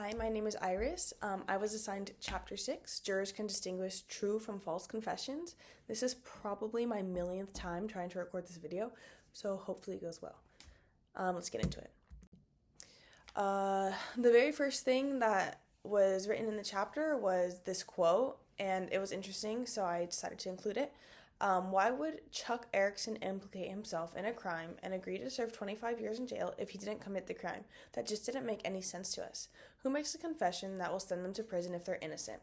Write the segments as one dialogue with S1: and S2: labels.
S1: Hi, my name is Iris. I was assigned Chapter 6, Jurors Can Distinguish True from False Confessions. This is probably my millionth time trying to record this video, so hopefully it goes well. Let's get into it. The very first thing that was written in the chapter was this quote, and it was interesting, so I decided to include it. Why would Chuck Erickson implicate himself in a crime and agree to serve 25 years in jail if he didn't commit the crime? That just didn't make any sense to us. Who makes a confession that will send them to prison if they're innocent?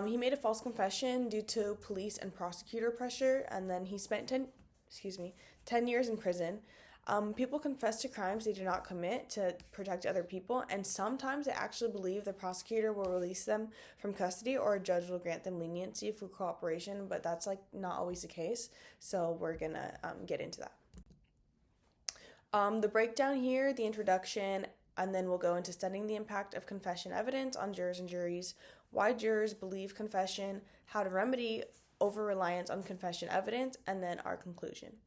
S1: He made a false confession due to police and prosecutor pressure, and then he spent 10 years in prison. People confess to crimes they do not commit to protect other people, and sometimes they actually believe the prosecutor will release them from custody or a judge will grant them leniency for cooperation, but that's not always the case, so we're gonna get into that. The breakdown here, the introduction, and then we'll go into studying the impact of confession evidence on jurors and juries, why jurors believe confession, how to remedy over-reliance on confession evidence, and then our conclusion.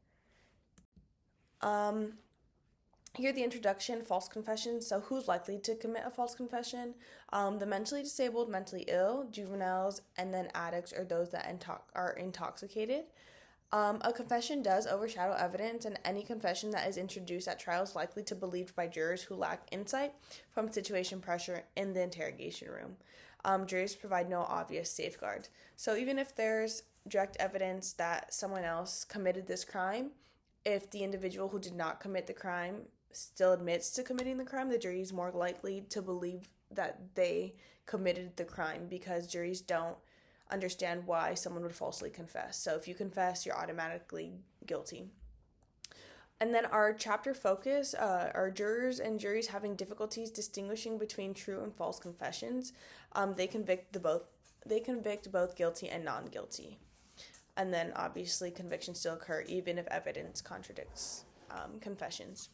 S1: Here the introduction, false confession. So who's likely to commit a false confession? The mentally disabled, mentally ill, juveniles, and then addicts or those that are intoxicated. A confession does overshadow evidence, and any confession that is introduced at trial is likely to be believed by jurors who lack insight from situation pressure in the interrogation room. Juries provide no obvious safeguard. So even if there's direct evidence that someone else committed this crime, if the individual who did not commit the crime still admits to committing the crime, the jury is more likely to believe that they committed the crime because juries don't understand why someone would falsely confess. So if you confess, you're automatically guilty. And then our chapter focus are jurors and juries having difficulties distinguishing between true and false confessions. They convict both guilty and non-guilty. And then obviously convictions still occur even if evidence contradicts confessions.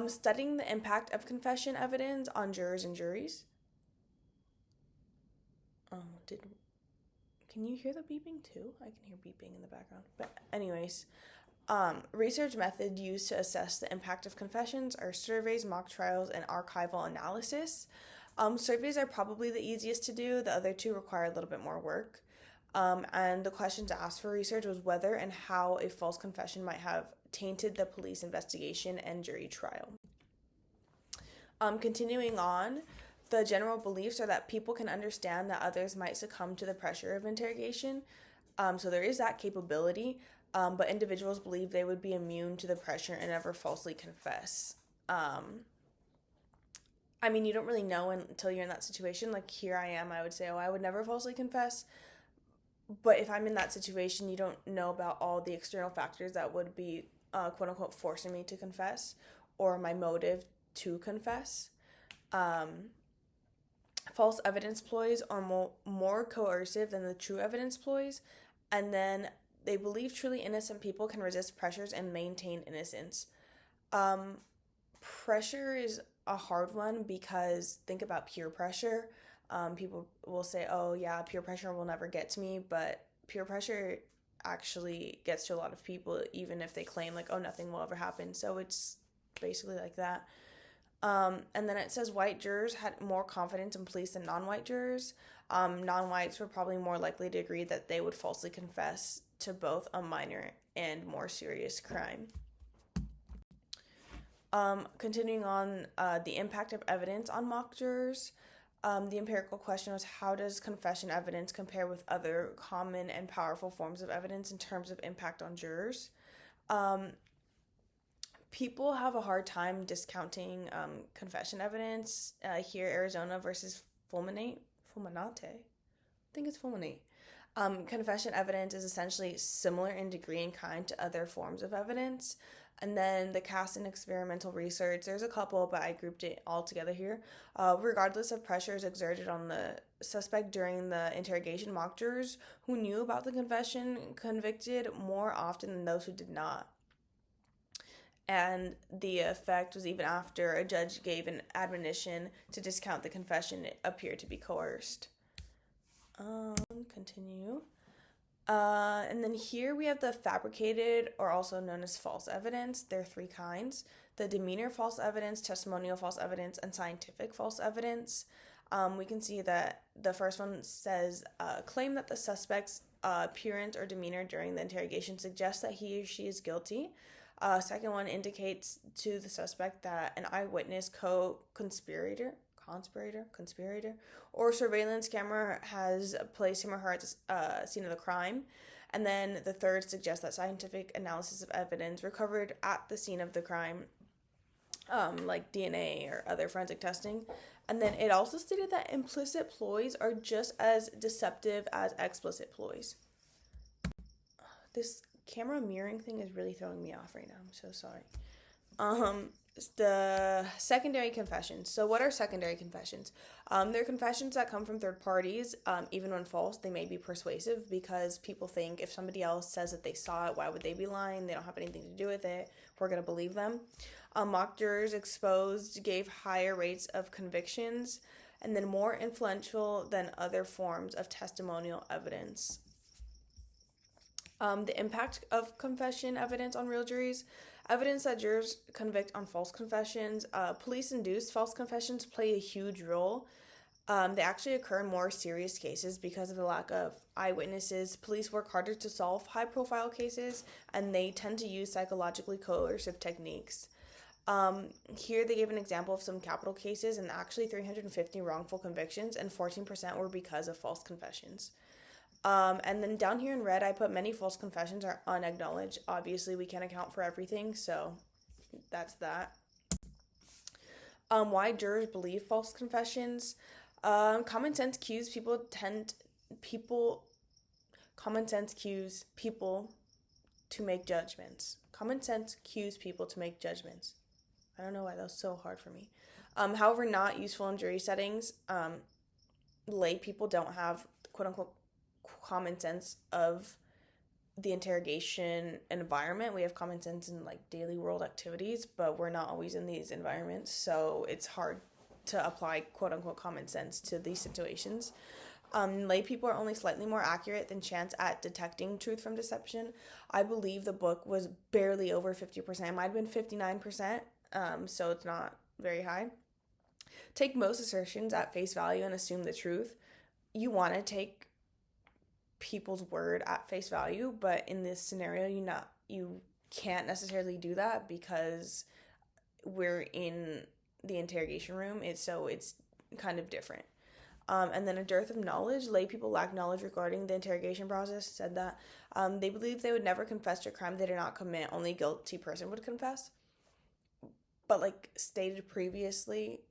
S1: Studying the impact of confession evidence on jurors and juries. Can you hear the beeping too? I can hear beeping in the background. But anyways, research method used to assess the impact of confessions are surveys, mock trials, and archival analysis. Surveys are probably the easiest to do. The other two require a little bit more work. And the question to ask for research was whether and how a false confession might have tainted the police investigation and jury trial. Continuing on, the general beliefs are that people can understand that others might succumb to the pressure of interrogation. So there is that capability, but individuals believe they would be immune to the pressure and never falsely confess. You don't really know until you're in that situation. Like here I am, I would say, I would never falsely confess. But if I'm in that situation, you don't know about all the external factors that would be, quote unquote, forcing me to confess or my motive to confess. False evidence ploys are more coercive than the true evidence ploys. And then they believe truly innocent people can resist pressures and maintain innocence. Pressure is a hard one because think about peer pressure. People will say, oh yeah, peer pressure will never get to me, but peer pressure actually gets to a lot of people even if they claim like, oh, nothing will ever happen. So it's basically like that. And then it says white jurors had more confidence in police than non-white jurors. Non-whites were probably more likely to agree that they would falsely confess to both a minor and more serious crime. Continuing on, the impact of evidence on mock jurors. The empirical question was, how does confession evidence compare with other common and powerful forms of evidence in terms of impact on jurors? People have a hard time discounting confession evidence. Here, Arizona versus Fulminate. I think it's Fulminate. Confession evidence is essentially similar in degree and kind to other forms of evidence. And then the cast and experimental research, there's a couple, but I grouped it all together here. Regardless of pressures exerted on the suspect during the interrogation, mock jurors who knew about the confession convicted more often than those who did not. And the effect was even after a judge gave an admonition to discount the confession, it appeared to be coerced. Continue. And then here we have the fabricated or also known as false evidence. There are three kinds. the demeanor false evidence, testimonial false evidence, and scientific false evidence. We can see that the first one says, claim that the suspect's appearance or demeanor during the interrogation suggests that he or she is guilty. Second one indicates to the suspect that an eyewitness, conspirator, or surveillance camera has placed him or her at the scene of the crime. And then the third suggests that scientific analysis of evidence recovered at the scene of the crime, like DNA or other forensic testing. And then it also stated that implicit ploys are just as deceptive as explicit ploys. This camera mirroring thing is really throwing me off right now. I'm so sorry. The secondary confessions. So what are secondary confessions? They're confessions that come from third parties. Even when false, they may be persuasive because people think if somebody else says that they saw it, why would they be lying? They don't have anything to do with it. We're going to believe them. Mock jurors exposed gave higher rates of convictions and then more influential than other forms of testimonial evidence. The impact of confession evidence on real juries. Evidence that jurors convict on false confessions. Police-induced false confessions play a huge role. They actually occur in more serious cases because of the lack of eyewitnesses. Police work harder to solve high-profile cases, and they tend to use psychologically coercive techniques. Here they gave an example of some capital cases, and actually 350 wrongful convictions, and 14% were because of false confessions. And then down here in red, I put many false confessions are unacknowledged. Obviously, we can't account for everything, so that's that. Why jurors believe false confessions. Common sense cues people to make judgments. Common sense cues people to make judgments. I don't know why that was so hard for me. However, not useful in jury settings. Lay people don't have quote-unquote common sense of the interrogation environment. We have common sense in like daily world activities, but we're not always in these environments, so it's hard to apply quote-unquote common sense to these situations. Lay people are only slightly more accurate than chance at detecting truth from deception. I believe the book was barely over 50%. It might have been 59%, so it's not very high. Take most assertions at face value and assume the truth. You want to take people's word at face value, but in this scenario, you can't necessarily do that because we're in the interrogation room. It's kind of different. And then a dearth of knowledge. Lay people lack knowledge regarding the interrogation process. Said that they believe they would never confess to a crime they did not commit. Only a guilty person would confess. But like stated previously,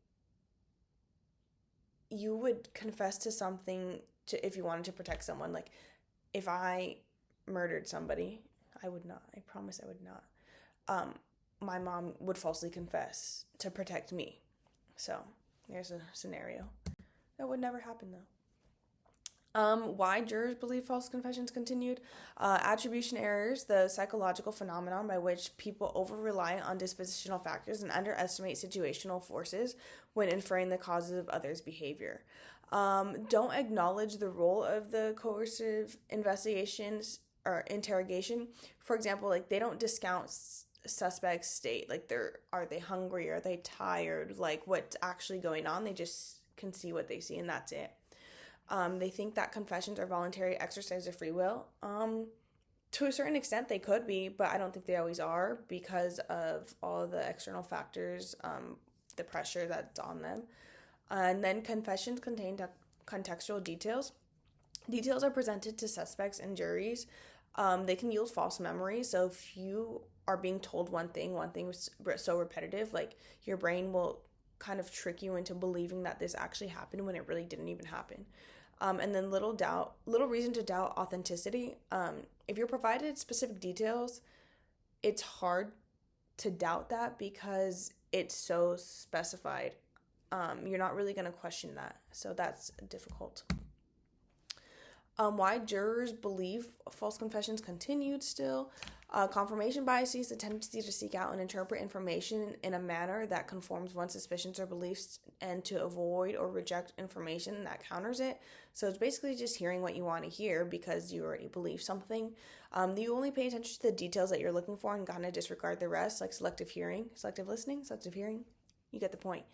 S1: you would confess to something if you wanted to protect someone. Like if I murdered somebody, I would not. I promise I would not. My mom would falsely confess to protect me. So there's a scenario. That would never happen though. Why jurors believe false confessions continued. Attribution errors, the psychological phenomenon by which people over-rely on dispositional factors and underestimate situational forces when inferring the causes of others' behavior. Don't acknowledge the role of the coercive investigations or interrogation. For example, like they don't discount suspect's state. Like are they hungry? Are they tired? Like what's actually going on? They just can see what they see and that's it. They think that confessions are voluntary exercise of free will. To a certain extent they could be, but I don't think they always are because of all the external factors, the pressure that's on them. And then confessions contain contextual details. Details are presented to suspects and juries. They can yield false memories. So if you are being told one thing was so repetitive, like your brain will kind of trick you into believing that this actually happened when it really didn't even happen. And then little reason to doubt authenticity. If you're provided specific details, it's hard to doubt that because it's so specified. You're not really going to question that. So that's difficult. Why jurors believe false confessions continued still. Confirmation bias is the tendency to seek out and interpret information in a manner that conforms one's suspicions or beliefs and to avoid or reject information that counters it. So it's basically just hearing what you want to hear because you already believe something. You only pay attention to the details that you're looking for and kind of disregard the rest, like selective hearing, selective listening, selective hearing. You get the point.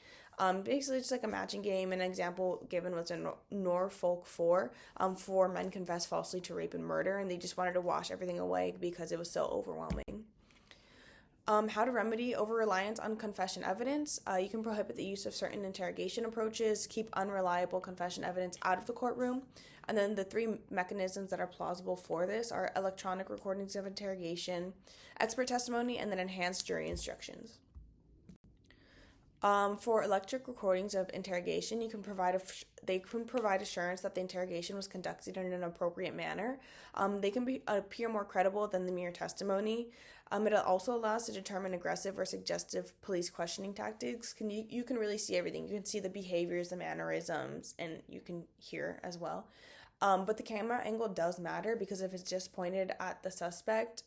S1: Basically, just like a matching game. An example given was in Norfolk 4. 4 men confessed falsely to rape and murder, and they just wanted to wash everything away because it was so overwhelming. How to remedy over-reliance on confession evidence. You can prohibit the use of certain interrogation approaches, keep unreliable confession evidence out of the courtroom, and then the 3 mechanisms that are plausible for this are electronic recordings of interrogation, expert testimony, and then enhanced jury instructions. For electric recordings of interrogation, they can provide assurance that the interrogation was conducted in an appropriate manner. They can appear more credible than the mere testimony. It also allows to determine aggressive or suggestive police questioning tactics. You can really see everything. You can see the behaviors, the mannerisms, and you can hear as well. But the camera angle does matter because if it's just pointed at the suspect,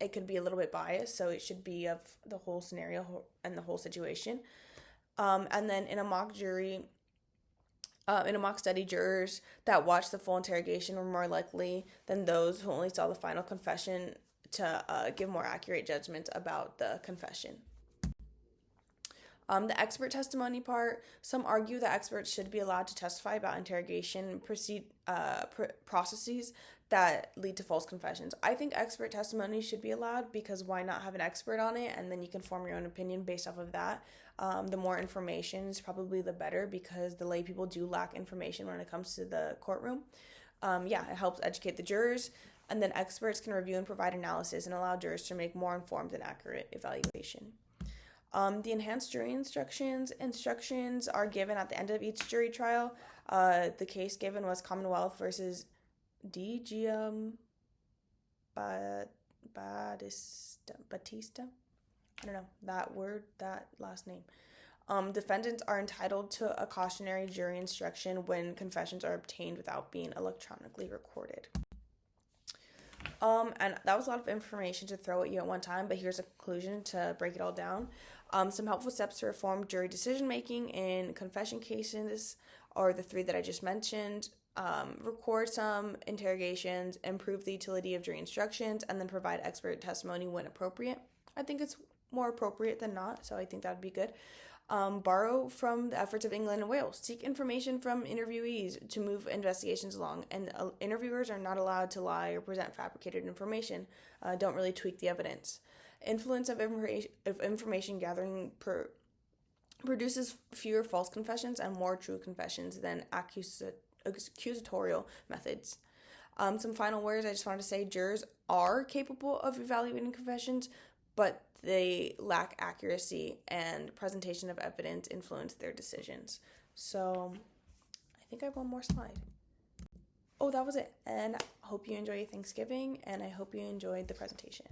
S1: it could be a little bit biased, so it should be of the whole scenario and the whole situation. And then in a mock study, jurors that watched the full interrogation were more likely than those who only saw the final confession to give more accurate judgments about the confession. The expert testimony part, some argue that experts should be allowed to testify about interrogation processes that lead to false confessions. I think expert testimony should be allowed because why not have an expert on it and then you can form your own opinion based off of that. The more information is probably the better because the lay people do lack information when it comes to the courtroom. It helps educate the jurors, and then experts can review and provide analysis and allow jurors to make more informed and accurate evaluation. The enhanced jury instructions are given at the end of each jury trial. The case given was Commonwealth versus D. Batista. I don't know that last name. Defendants are entitled to a cautionary jury instruction when confessions are obtained without being electronically recorded. And that was a lot of information to throw at you at one time, but here's a conclusion to break it all down. Some helpful steps to reform jury decision-making in confession cases are the 3 that I just mentioned. Record some interrogations, improve the utility of jury instructions, and then provide expert testimony when appropriate. I think it's more appropriate than not, so I think that would be good. Borrow from the efforts of England and Wales. Seek information from interviewees to move investigations along, and interviewers are not allowed to lie or present fabricated information. Don't really tweak the evidence. Influence of information gathering produces fewer false confessions and more true confessions than accusatorial methods. Some final words I just wanted to say: jurors are capable of evaluating confessions, but they lack accuracy, and presentation of evidence influence their decisions. So I think I have one more slide. Oh, that was it. And I hope you enjoy your Thanksgiving, and I hope you enjoyed the presentation.